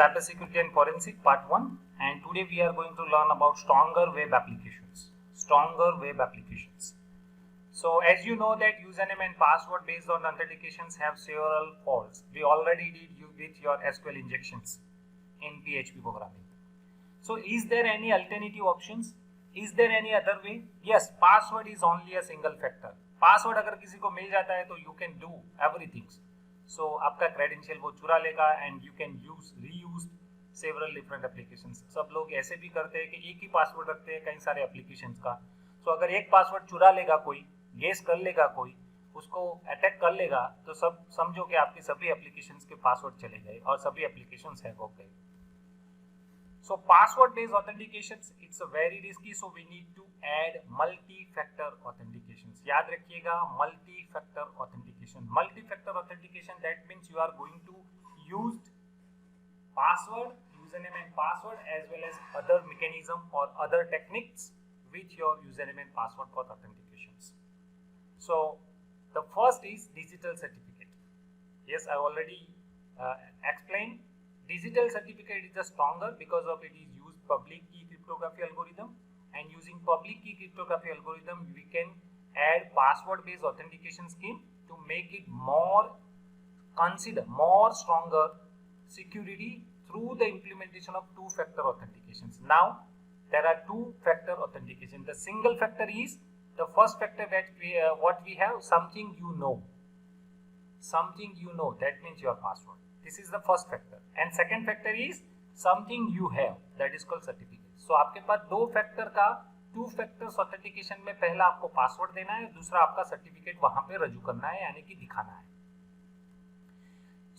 Cybersecurity and Forensic Part 1, and today we are going to learn about stronger web applications. So as you know that username and password based on authentications have several faults. We already did you with your SQL injections in PHP programming. So is there any alternative options? Is there any other way? Yes, password is only a single factor. Password अगर किसी को मिल जाता है तो you can do everything. So आपका credential वो चुरा लेगा and you can reuse several different applications. सब लोग ऐसे भी करते हैं कि एक ही पासवर्ड रखते हैं कई सारे applications का. So अगर एक पासवर्ड चुरा लेगा कोई, गेस कर लेगा कोई, उसको अटैक कर लेगा तो सब समझो कि आपके सभी एप्लीकेशंस के पासवर्ड चले गए और सभी एप्लीकेशंस हैक हो गए. So password based authentications, it's a very risky, so we need to add multi-factor authentications. याद रखिएगा multi-factor authentication. Multi-factor authentication, that means you are going to use password, username and password as well as other mechanism or other techniques with your username and password for authentications. So the first is digital certificate. Yes, I already explained. Digital certificate is the stronger because of it is used public key cryptography algorithm, and using public key cryptography algorithm we can add password based authentication scheme to make it more stronger security through the implementation of two-factor authentications. Now there are two-factor authentication. The single factor is the first factor that we have, something you know, that means your password. This is the first factor. And second factor is something you have, that is called certificate. So आपके पास दो factor का two factors authentication में पहला आपको password देना है, दूसरा आपका सर्टिफिकेट वहां पे रजू करना है यानी कि दिखाना है.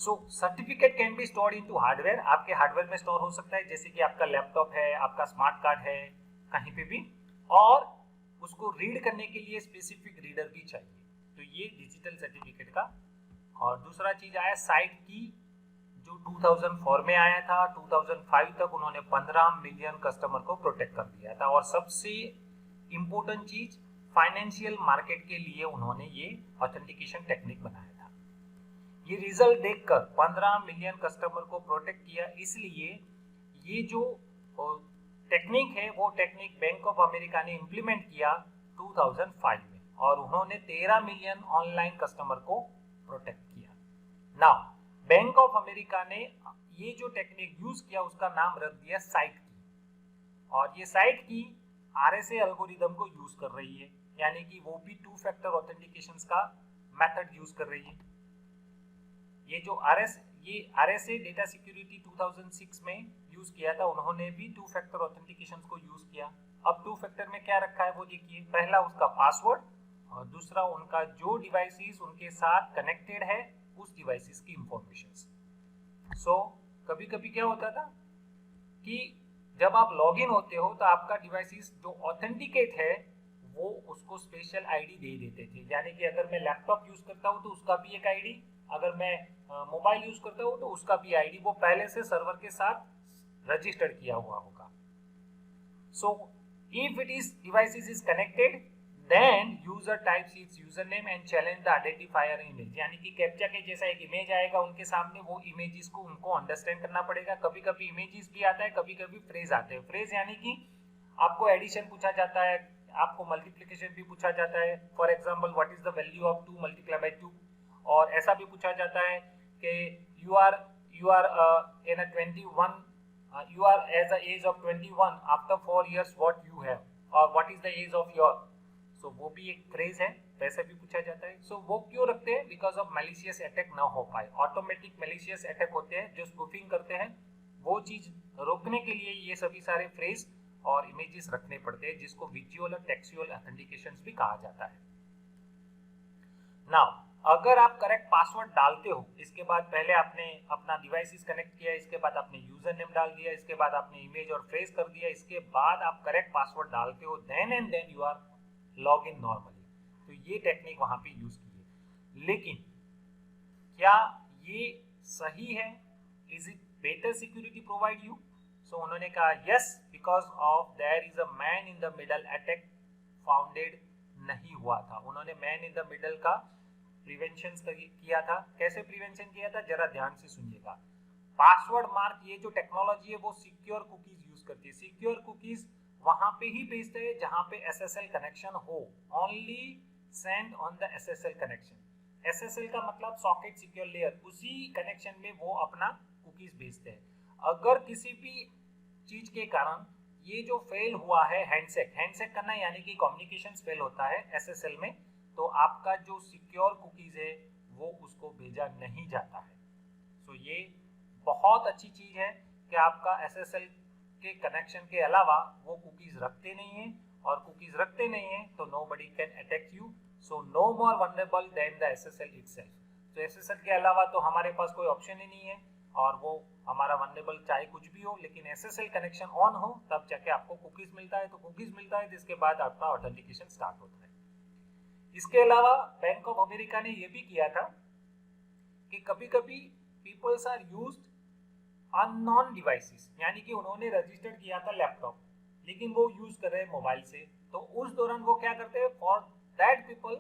So certificate can be stored into hardware. आपके हार्डवेयर में स्टोर हो सकता है, जैसे कि आपका लैपटॉप है, आपका स्मार्ट कार्ड है, कहीं पे भी, और उसको रीड करने के लिए स्पेसिफिक रीडर भी चाहिए. तो ये डिजिटल सर्टिफिकेट का. और दूसरा चीज आया साइट की, जो 2004 में आया था. 2005 तक उन्होंने 15 मिलियन कस्टमर को प्रोटेक्ट कर दिया था. और सबसे इंपॉर्टेंट चीज, फाइनेंशियल मार्केट के लिए उन्होंने ये ऑथेंटिकेशन टेक्निक बनाया था. ये रिजल्ट देखकर 15 मिलियन कस्टमर को प्रोटेक्ट किया. इसलिए ये जो टेक्निक है वो टेक्निक बैंक ऑफ अमेरिका ने इंप्लीमेंट किया 2005 में, और उन्होंने 13 मिलियन ऑनलाइन कस्टमर को प्रोटेक्ट किया. नाउ बैंक ऑफ अमेरिका ने ये जो टेक्निक यूज किया उसका नाम रख दिया साइट की, और ये साइट की RSA एल्गोरिदम को यूज कर रही है, यानी कि वो भी टू फैक्टर ऑथेंटिकेशन का मेथड यूज कर रही है. ये जो RSA डेटा सिक्योरिटी 2006 में यूज किया था, उन्होंने भी टू फैक्टर ऑथेंटिकेशन को यूज किया. अब टू फैक्टर में क्या रखा है वो देखिए. पहला उसका पासवर्ड, और दूसरा उनका जो डिवाइसेस उनके साथ कनेक्टेड है उस डिवाइसेस की इंफॉर्मेशंस. सो कभी कभी क्या होता था कि जब आप लॉगिन होते हो तो आपका डिवाइसेस जो ऑथेंटिकेट है वो उसको स्पेशल आईडी दे देते थे. यानी कि अगर मैं लैपटॉप यूज करता हूं तो उसका भी एक आईडी, अगर मैं मोबाइल यूज करता हूं तो उसका भी आईडी, वो पहले से सर्वर के साथ रजिस्टर्ड किया हुआ होगा. So if it is devices is connected, then user types its username and challenge the identifier image. यानी कि कैप्चा के जैसा एक इमेज आएगा उनके सामने, वो इमेजेस को उनको अंडरस्टैंड करना पड़ेगा. कभी कभी इमेजेस भी आता है, कभी कभी फ्रेज आते हैं. फ्रेज यानी कि आपको एडिशन पूछा जाता है, आपको मल्टीप्लिकेशन भी पूछा जाता है. For example what is the value of 2 multiply by 2, और ऐसा भी पूछा जाता है कि you are in a 21, you are as the age of 21 after 4 years what you have, or what is the age of your. So वो भी एक फ्रेज है, वैसे भी पूछा जाता है. So वो क्यों रखते हैं? बिकॉज ऑफ मैलिशियस अटैक ना हो पाए. ऑटोमेटिक मैलिशियस अटैक होते हैं जो स्पूफिंग करते हैं, वो चीज रोकने के लिए ये सभी सारे फ्रेज और इमेजेस रखने पड़ते हैं, जिसको विजुअल और टेक्सुअल ऑथेंटिकेशन भी कहा जाता है. नाउ अगर आप करेक्ट पासवर्ड डालते हो, इसके बाद पहले आपने अपना डिवाइसेस कनेक्ट किया, इसके बाद आपने यूजर नेम डाल दिया, इसके बाद आपने इमेज और फ्रेज कर दिया, इसके बाद आप करेक्ट पासवर्ड डालते हो, then and then you are log in normally. तो ये टेक्निक वहां पे यूज की है. लेकिन क्या ये सही है? Is it better security provide you? So उन्होंने कहा yes, because of there is a man in the middle attack founded नहीं हुआ था. उन्होंने मैन इन द मिडल का प्रिवेंशन किया था. कैसे प्रिवेंशन किया था जरा ध्यान से सुनिएगा. पासवर्ड मार्क ये जो टेक्नोलॉजी है वो सिक्योर कुकीज यूज करती है। सिक्योर कुकीज वहां पे ही भेजते हैं जहां पे SSL कनेक्शन हो, only send on the SSL connection. SSL का मतलब सॉकेट सिक्योर लेयर, उसी कनेक्शन में वो अपना कुकीज भेजते हैं। अगर किसी भी चीज के कारण ये जो फेल हुआ है हैंडशेक करना यानी कि कम्युनिकेशन फेल होता है SSL में, तो आपका जो सिक्योर कुकीज है वो उसको भेजा नहीं जाता है। सो ये बहुत अच्छी चीज है कि आपका SSL के कनेक्शन के अलावा वो कुकीज रखते नहीं है, और कुकीज रखते नहीं है तो nobody can attack you, so no more vulnerable than the SSL itself। तो SSL के अलावा तो हमारे पास कोई ऑप्शन ही नहीं है, और वो हमारा वनरेबल चाहे कुछ भी हो, लेकिन SSL कनेक्शन ऑन हो तब जाके आपको कुकीज मिलता है। तो कुकीज मिलता है जिसके बाद आपका ऑथेंटिकेशन स्टार्ट होता है। इसके अलावा बैंक ऑफ अमेरिका ने यह भी किया था कि कभी कभी peoples are used unknown devices, यानी कि उन्होंने रजिस्टर्ड किया था लैपटॉप लेकिन वो यूज कर रहे हैं मोबाइल से, तो उस दौरान वो क्या करते हैं, for that people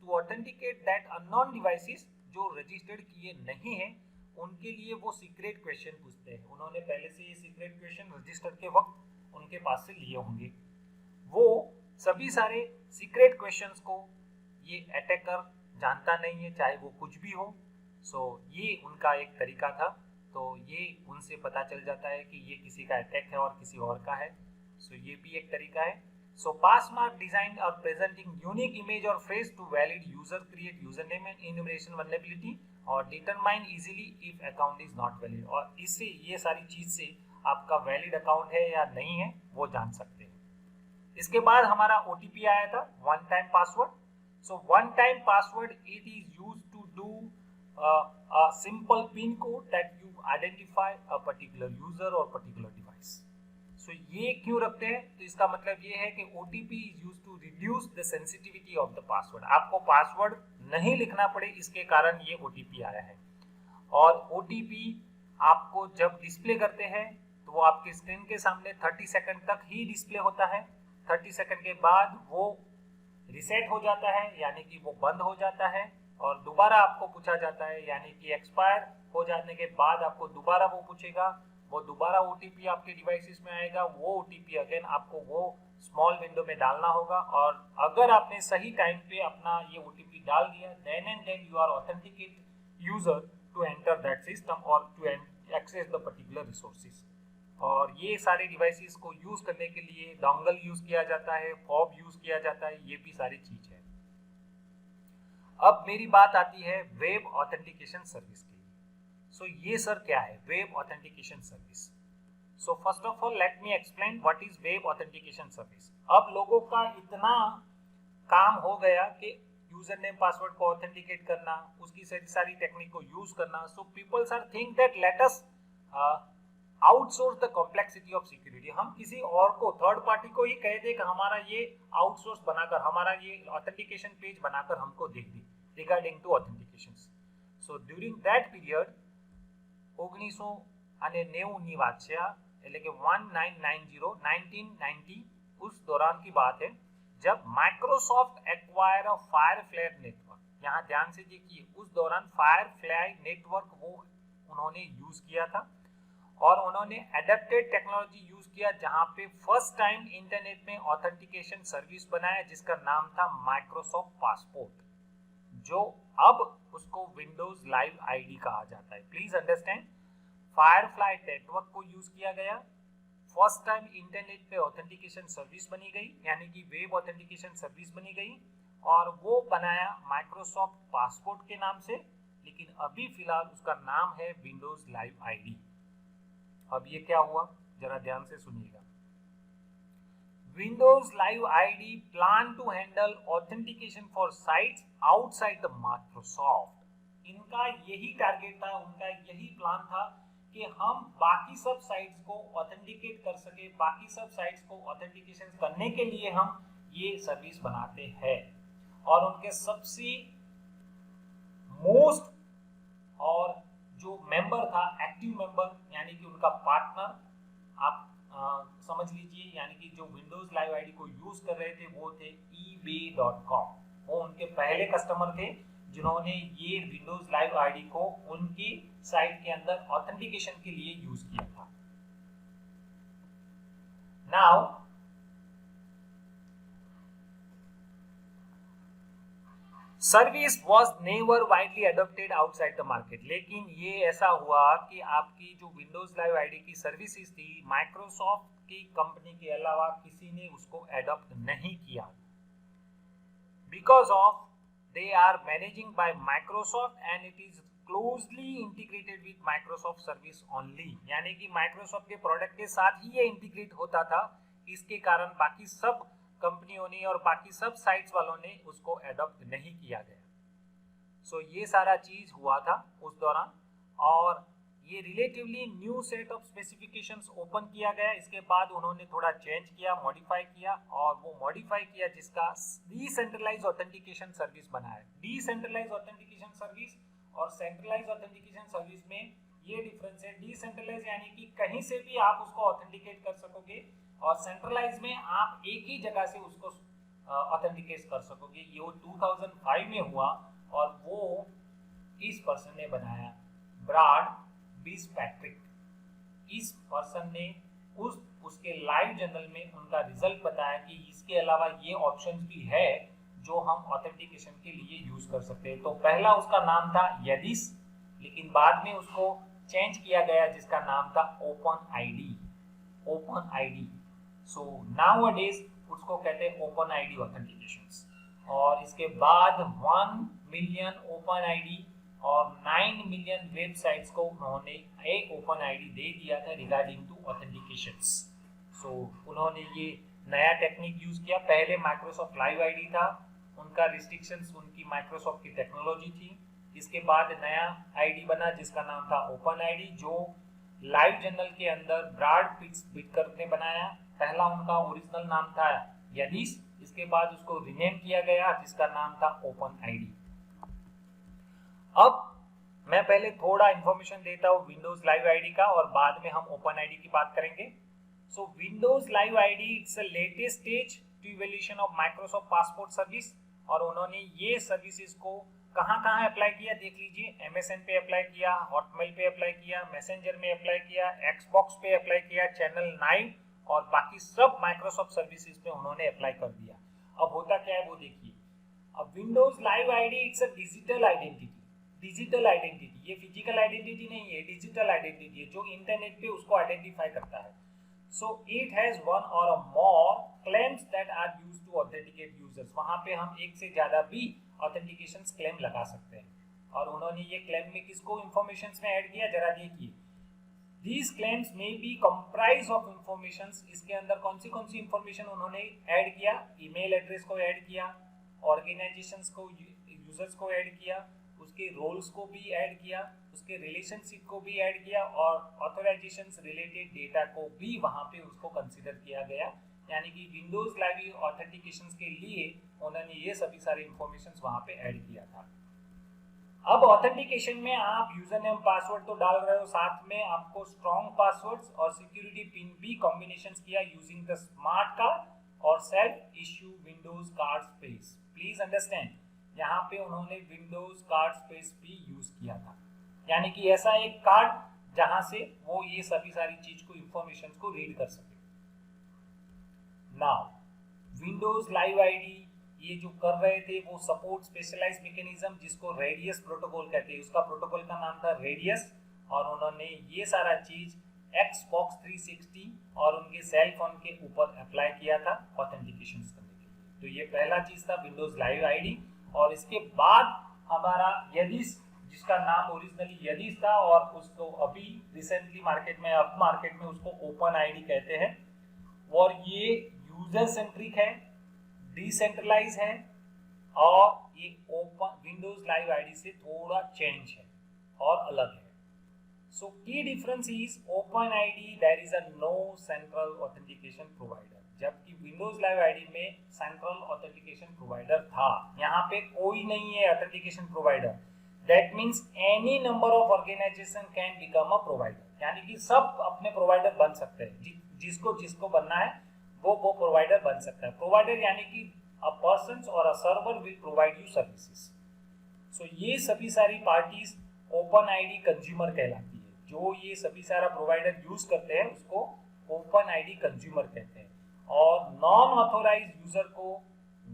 to authenticate that unknown devices जो रजिस्टर्ड किए नहीं है, उनके लिए वो सीक्रेट क्वेश्चन पूछते हैं। उन्होंने पहले से ये सीक्रेट क्वेश्चन रजिस्टर के वक्त उनके पास से लिए होंगे। वो सभी सारे सीक्रेट क्वेश्चंस को ये अटैकर जानता नहीं है, चाहे वो कुछ भी हो। सो ये उनका एक तरीका था, तो ये उनसे पता चल जाता है कि ये किसी का अटैक है और किसी और का है। सो ये भी एक तरीका है। सो पासमार्क डिजाइन और प्रेजेंटिंग यूनिक इमेज और phrase to valid user create user name and enumeration vulnerability और determine easily if account is not valid, और इससे ये सारी चीज से आपका वैलिड अकाउंट है या नहीं है वो जान सकते हैं। इसके बाद हमारा OTP आया था, one time password. So one time password, it is used to do a simple PIN code that you identify a particular user or particular device. So ये क्यों रखते हैं, तो इसका मतलब ये है कि OTP is used to reduce the sensitivity of the password। आपको पासवर्ड नहीं लिखना पड़े इसके कारण ये OTP आया है। और OTP आपको जब डिस्प्ले करते हैं तो वो आपके स्क्रीन के सामने 30 सेकंड तक ही डिस्प्ले होता है। 30 सेकंड के बाद वो रिसेट हो जाता है, यानी कि वो बंद हो जाता है, और दोबारा आपको पूछा जाता है, यानी कि एक्सपायर हो जाने के बाद आपको दोबारा वो पूछेगा। वो दोबारा OTP आपके डिवाइसेस में आएगा, वो OTP अगेन आपको वो स्मॉल विंडो में डालना होगा, और अगर आपने सही टाइम पे अपना ये OTP डाल दिया, then and then you are authenticate user to enter that system और to access the particular resources. और ये सारे डिवाइसेस को यूज करने के लिए डोंगल यूज किया जाता है, फॉब यूज किया जाता है, ये भी सारी चीज है। अब मेरी बात आती है वेब ऑथेंटिकेशन सर्विस के लिए। सो ये सर क्या है web authentication service? So first of all let me explain what is web authentication service. अब लोगों का इतना काम हो गया कि यूजर नेम पासवर्ड को ऑथेंटिकेट करना, उसकी सारी टेक्निक को यूज करना। So peoples are think that let us outsource the complexity of security. हम किसी और को, थर्ड पार्टी को ही कह दे कि हमारा ये आउटसोर्स बनाकर, हमारा ये ऑथेंटिकेशन पेज बनाकर हमको दे दे regarding to authentication. So during that period 1990 वाच्या એટલે કે 1990 उस दौरान की बात है जब Microsoft acquire a Firefly network. यहाँ ध्यान से देखिए, उस दौरान फायरफ्लाई नेटवर्क वो उन्होंने यूज किया था, और उन्होंने एडेप्टेड टेक्नोलॉजी यूज किया जहां पे फर्स्ट टाइम इंटरनेट में ऑथेंटिकेशन सर्विस बनाया जिसका नाम था माइक्रोसॉफ्ट पासपोर्ट, जो अब उसको विंडोज लाइव आईडी कहा जाता है। प्लीज अंडरस्टैंड, फायरफ्लाई नेटवर्क को यूज किया गया, फर्स्ट टाइम इंटरनेट पे ऑथेंटिकेशन सर्विस बनी गई, यानी कि वेब ऑथेंटिकेशन सर्विस बनी गई, और वो बनाया माइक्रोसॉफ्ट पासपोर्ट के नाम से, लेकिन अभी फिलहाल उसका नाम है विंडोज लाइव आईडी। अब ये क्या हुआ, जरा ध्यान से सुनिएगा। Windows Live ID plan to handle authentication for sites outside the Microsoft. इनका यही टारगेट था, उनका यही प्लान था कि हम बाकी सब साइट्स को ऑथेंटिकेट कर सके, बाकी सब साइट्स को ऑथेंटिकेशन करने के लिए हम ये सर्विस बनाते हैं। और उनके सबसे मोस्ट और जो मेंबर था, एक्टिव मेंबर, यानी कि उनका पार्टनर, आप समझ लीजिए, यानी कि जो विंडोज लाइव आईडी को यूज कर रहे थे वो थे eBay.com। वो उनके पहले कस्टमर थे जिन्होंने ये विंडोज लाइव आईडी को उनकी साइट के अंदर ऑथेंटिकेशन के लिए यूज किया था। Now service was never widely adopted outside the market, लेकिन ये ऐसा हुआ कि आपकी जो विंडोज लाइव आईडी की सर्विसेज थी माइक्रोसॉफ्ट की कंपनी के अलावा किसी ने उसको अडॉप्ट नहीं किया, because of they are managing by Microsoft and it is closely integrated with Microsoft service only, यानी कि Microsoft के प्रोडक्ट के साथ ही ये इंटीग्रेट होता था। इसके कारण बाकी सब कंपनियों ने और बाकी सब साइट्स वालों ने उसको अडॉप्ट नहीं किया गया। सो ये सारा चीज हुआ था उस दौरान, और ये relatively new set of specifications open किया गया। इसके बाद उन्होंने थोड़ा चेंज किया, मॉडिफाई किया, और वो मॉडिफाई किया जिसका डिसेंट्रलाइज ऑथेंटिकेशन सर्विस बनाया। डिसेंट्रलाइज ऑथेंटिकेशन सर्विस और सेंट्रलाइज ऑथेंटिकेशन सर्विस में ये डिफरेंस है। डिसेंट्रलाइज यानी कि कहीं से भी आप उसको ऑथेंटिकेट कर सकोगे, और सेंट्रलाइज में आप एक ही जगह से उसको ऑथेंटिकेट कर सकोगे। ये वो 2005 में हुआ, और वो इस पर्सन ने बनाया, ब्राड फिट्जपैट्रिक। इस पर्सन ने उसके लाइव जर्नल में उनका रिजल्ट बताया कि इसके अलावा ये ऑप्शंस भी है जो हम ऑथेंटिकेशन के लिए यूज कर सकते हैं। तो पहला उसका नाम था यदिस, लेकिन बाद में उसको चेंज किया गया जिसका नाम था ओपन आईडी। ओपन आईडी, सो नाउअडेज उसको कहते हैं ओपन आईडी ऑथेंटिकेशंस। और इसके बाद 1 मिलियन ओपन आईडी और 9 मिलियन वेबसाइट्स को उन्होंने एक ओपन आईडी दे दिया था रिगार्डिंग टू ऑथेंटिकेशंस। सो उन्होंने ये नया टेक्निक यूज किया। पहले माइक्रोसॉफ्ट लाइव आईडी था, उनका रिस्ट्रिक्शंस उनकी माइक्रोसॉफ्ट की टेक्नोलॉजी थी। इसके बाद नया आईडी बना जिसका नाम था ओपन आईडी, जो लाइव जर्नल के अंदर ब्राड फिट्जपैट्रिक ने बनाया। पहला उनका ओरिजिनल नाम था यदिस, इसके बाद उसको रीनेम किया गया जिसका नाम था ओपन आईडी। अब मैं पहले थोड़ा इंफॉर्मेशन देता हूँ विंडोज लाइव आईडी का, और बाद में हम ओपन आईडी की बात करेंगे। So Windows Live ID it's a latest stage to evolution of Microsoft Passport service, और उन्होंने ये सर्विसेज को कहाँ कहाँ अप्लाई किया देख लीजिए। एमएसएन पे अप्लाई किया, हॉटमेल पे अप्लाई किया, मैसेंजर में अप्लाई किया, एक्सबॉक्स पे अप्लाई किया, चैनल 9 और बाकी सब माइक्रोसॉफ्ट सर्विसेज पे उन्होंने अप्लाई कर दिया। अब होता क्या है वो देखिए। अब Windows Live ID it's a digital identity. Digital identity, ये फिजिकल आइडेंटिटी नहीं है, डिजिटल आइडेंटिटी है जो इंटरनेट पे उसको आइडेंटिफाई करता है। So it has one or more claims that are used to authenticate users. वहां पे हम एक से ज्यादा भी ऑथेंटिकेशन क्लेम लगा सकते हैं, और उन्होंने ये क्लेम में किसको इंफॉर्मेशन में ऐड किया जरा देखिए। These claims may be comprised of informations। इसके अंदर कौन सी इंफॉर्मेशन उन्होंने ऐड किया, ईमेल एड्रेस को ऐड किया, ऑर्गेनाइजेशंस को, यूजर्स को ऐड किया, उसके रोल्स को भी ऐड किया, उसके रिलेशनशिप को भी ऐड किया, और ऑथराइजेशंस रिलेटेड डेटा को भी वहां पे उसको कंसीडर किया गया। यानी कि विंडोज लाइव ऑथेंटिकेशन के लिए उन्होंने ये सभी सारे इंफॉर्मेशन वहां पे ऐड किया था। अब ऑथेंटिकेशन में आप यूजर नेम पासवर्ड तो डाल रहे हो, साथ में आपको स्ट्रॉन्ग पासवर्ड्स और सिक्योरिटी पिन भी कॉम्बिनेशंस किया यूजिंग द स्मार्ट कार्ड और self issue Windows card space. Please understand, यहाँ पे उन्होंने विंडोज कार्ड स्पेस भी यूज किया था, यानी कि ऐसा एक कार्ड जहां से वो ये सभी सारी चीज को इंफॉर्मेशन को रीड कर सके। नाउ विंडोज लाइव आईडी ये जो कर रहे थे वो सपोर्ट स्पेशलाइज्ड मैकेनिज्म जिसको रेडियस प्रोटोकॉल कहते हैं, उसका प्रोटोकॉल का नाम था रेडियस, और उन्होंने ये सारा चीज Xbox 360 और उनके सेल फोन के ऊपर अप्लाई किया था ऑथेंटिकेशन करने के लिए। तो ये पहला चीज था विंडोज लाइव आईडी। और इसके बाद हमारा यदिस, जिसका नाम ओरिजिनली यदिस था और उसको अभी रिसेंटली मार्केट में उसको ओपन आईडी कहते हैं, और ये यूजर सेंट्रिक है, डिसेंट्रलाइज है, और ये ओपन विंडोज लाइव आईडी से थोड़ा चेंज है और अलग है। So key difference is open ID there is a no central authentication provider, जबकि विंडोज लाइव आईडी में सेंट्रल ऑथेंटिकेशन प्रोवाइडर था। यहाँ पे कोई नहीं है authentication provider. That means any number of organisation can become a provider, यानी कि सब अपने प्रोवाइडर बन सकते हैं। जिसको बनना है वो प्रोवाइडर बन सकता है। प्रोवाइडर यानी कि a person or a server will provide you services. So ये सभी सारी पार्टीज ओपन आईडी कंज्यूमर कहलाती है। जो ये सभी सारा प्रोवाइडर यूज करते हैं उसको ओपन आईडी कंज्यूमर कहते हैं। और नॉन ऑथोराइज यूजर को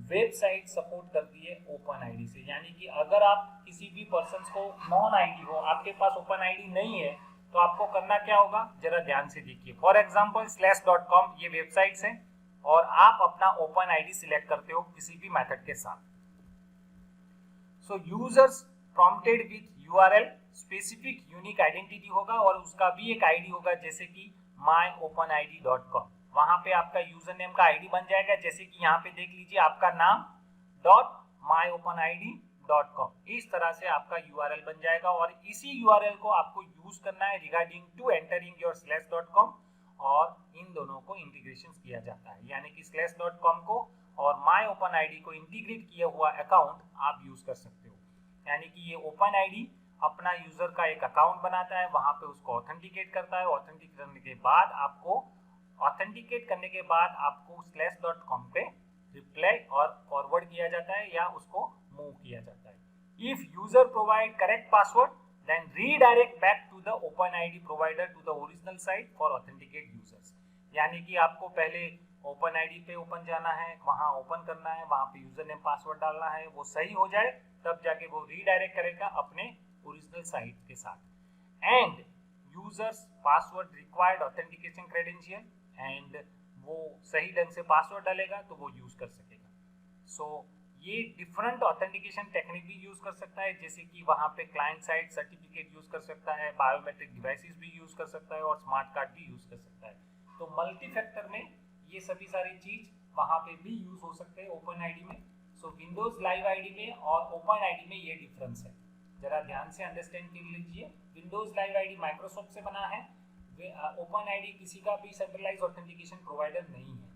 वेबसाइट सपोर्ट करती है ओपन आईडी से। यानी कि अगर आप किसी भी पर्सन को नॉन आईडी हो, आपके पास ओपन आईडी नहीं है, तो आपको करना क्या होगा, जरा ध्यान से देखिए। फॉर एग्जांपल slash.com ये वेबसाइट्स है और आप अपना ओपन आईडी सिलेक्ट करते हो किसी भी मेथड के साथ। So users prompted with URL specific unique identity होगा और उसका भी एक आईडी होगा, जैसे कि myopenid.com। वहां पे आपका यूजर नेम का आईडी बन जाएगा, जैसे कि यहाँ पे देख लीजिए आपका नाम .myopenid.com। इस तरह से आपका यूआरएल बन जाएगा और इसी यूआरएल को आपको यूज करना है regarding to entering your slash.com और इन दोनों को इंटीग्रेशन किया जाता है। यानी कि slash.com को और myopenid को इंटीग्रेट किया हुआ अकाउंट आप यूज कर सकते हो। यानी कि ये ओपन आईडी अपना यूजर का एक अकाउंट बनाता है, वहां पे उसको ऑथेंटिकेट करता है। ऑथेंटिकेट करने के बाद आपको slash.com पे रिप्लाई और फॉरवर्ड किया जाता है या उसको मूव किया जाता है। If user provide correct password then redirect back to the open ID provider to the original site for authenticate users. यानी कि आपको पहले ओपन आईडी पे ओपन जाना है, वहां ओपन करना है, वहां पे यूजर नेम पासवर्ड डालना है, वो सही हो जाए तब जाके वो रीडायरेक्ट करेगा अपने ओरिजिनल साइट के साथ। And users password required authentication credential and वो सही ढंग से पासवर्ड डालेगा तो वो यूज कर सकेगा। सो ये डिफरेंट ऑथेंटिकेशन टेक्निक भी यूज कर सकता है, जैसे कि वहां पे क्लाइंट साइड सर्टिफिकेट यूज कर सकता है, बायोमेट्रिक डिवाइसेस भी यूज कर सकता है और स्मार्ट कार्ड भी यूज कर सकता है। तो मल्टी फैक्टर में ये सभी सारी चीज वहां पे भी यूज हो सकते हैं ओपन आईडी में। सो विंडोज लाइव आईडी में और ओपन आईडी में ये डिफरेंस है, जरा ध्यान से अंडरस्टैंड कर लीजिए। विंडोज लाइव आईडी माइक्रोसॉफ्ट से बना है, ओपन आईडी किसी का भी सेंट्रलाइज ऑथेंटिकेशन प्रोवाइडर नहीं है।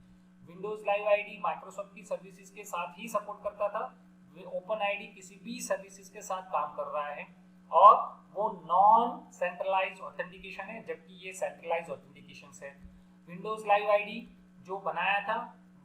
विंडोज लाइव आईडी माइक्रोसॉफ्ट की सर्विसेज के साथ ही सपोर्ट करता था, ओपन आईडी किसी भी सर्विसेज के साथ काम कर रहा है और वो नॉन सेंट्रलाइज ऑथेंटिकेशन है, जबकि ये सेंट्रलाइज ऑथेंटिकेशन है। विंडोज लाइव आईडी जो बनाया था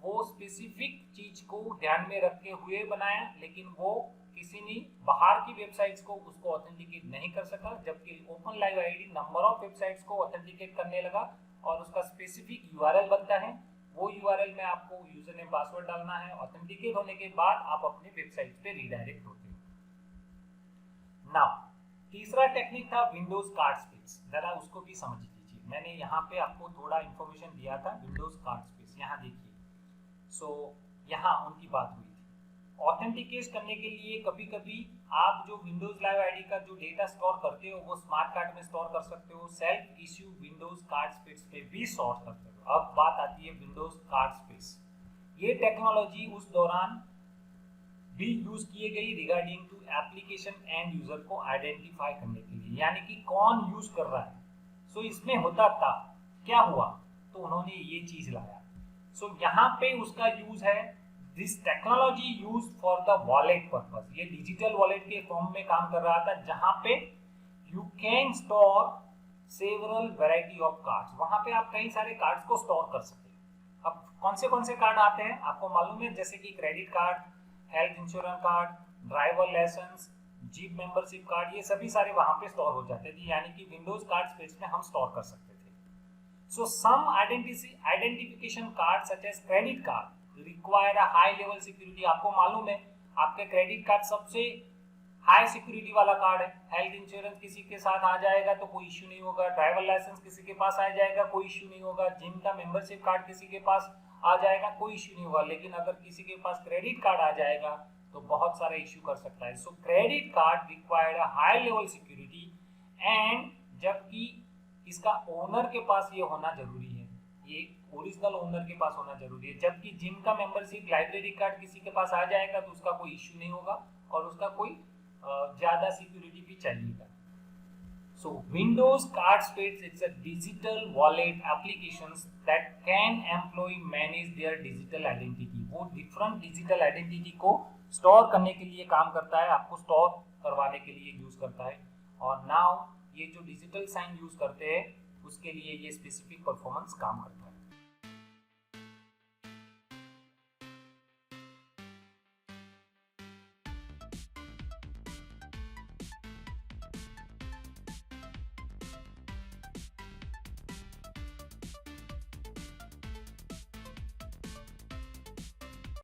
वो स्पेसिफिक चीज को ध्यान में रखते हुए बनाया, लेकिन वो किसी ने बाहर की वेबसाइट्स को उसको ऑथेंटिकेट नहीं कर सका, जबकि open live ID number of websites को ऑथेंटिकेट करने लगा और उसका स्पेसिफिक यूआरएल बनता है। वो यूआरएल में आपको यूजर नेम पासवर्ड डालना है, ऑथेंटिकेट होने के बाद आप अपने वेबसाइट पे रीडायरेक्ट होते हो। नाउ तीसरा टेक्निक था विंडोज कार्ड स्पेस, जरा उसको भी समझ लीजिए। मैंने यहाँ पे आपको थोड़ा इंफॉर्मेशन दिया था विंडोज कार्ड स्पेस, यहाँ देखिए। सो यहाँ उनकी बात हुई थी ऑथेंटिकेट करने के लिए। कभी कभी आप जो विंडोज लाइव आईडी का जो डेटा स्टोर करते हो वो स्मार्ट कार्ड में स्टोर कर सकते हो, self issue Windows card space पे भी स्टोर करते हो। अब बात आती है विंडोज कार्ड स्पेस। ये टेक्नोलॉजी उस दौरान भी यूज किए गई regarding to application and user को आइडेंटिफाई करने के लिए, यानी कि कौन यूज कर रहा है। सो इसमें होता था क्या हुआ, तो उन्होंने ये चीज लाया। सो यहाँ पे उसका यूज है this technology use for the wallet purpose. ये डिजिटल वॉलेट के फॉर्म में काम कर रहा था, जहां पे you can store several variety of cards. वहां पे आप कई सारे कार्ड्स को स्टोर कर सकते हैं। अब कौन से कार्ड आते हैं आपको मालूम है, जैसे कि credit card, health insurance card, driver licence, gym membership card, ये सभी सारे वहां पे स्टोर हो जाते थे। यानी कि विंडोज कार्ड स्पेस में हम स्टोर कर सकते थे। So some identification cards such as credit card require a high level security। आपको मालूम है आपके क्रेडिट कार्ड सबसे हाई सिक्योरिटी वाला कार्ड है। हेल्थ इंश्योरेंस किसी के साथ आ जाएगा तो कोई इश्यू नहीं होगा, ड्राइवर लाइसेंस किसी के पास आ जाएगा कोई इश्यू नहीं होगा, जिम का मेंबरशिप कार्ड किसी के पास आ जाएगा कोई इश्यू नहीं होगा। लेकिन अगर किसी के पास क्रेडिट कार्ड आ जाएगा तो बहुत सारा इश्यू कर सकता है। सो credit card required a high level security and, जबकि इसका ओनर के पास ये होना जरूरी है, ये ओरिजिनल ओनर के पास होना जरूरी है। जबकि जिम का मेंबरशिप लाइब्रेरी कार्ड किसी के पास आ जाएगा तो उसका कोई इश्यू नहीं होगा और उसका कोई ज्यादा सिक्योरिटी भी चाहिएगा। So Windows card space it's a digital wallet applications that can employ manage their digital identity. वो डिफरेंट डिजिटल आइडेंटिटी को स्टोर करने के लिए काम करता है, आपको स्टोर करवाने के लिए यूज करता है। और नाउ ये जो डिजिटल साइन यूज करते हैं उसके लिए ये स्पेसिफिक परफॉर्मेंस काम करता है।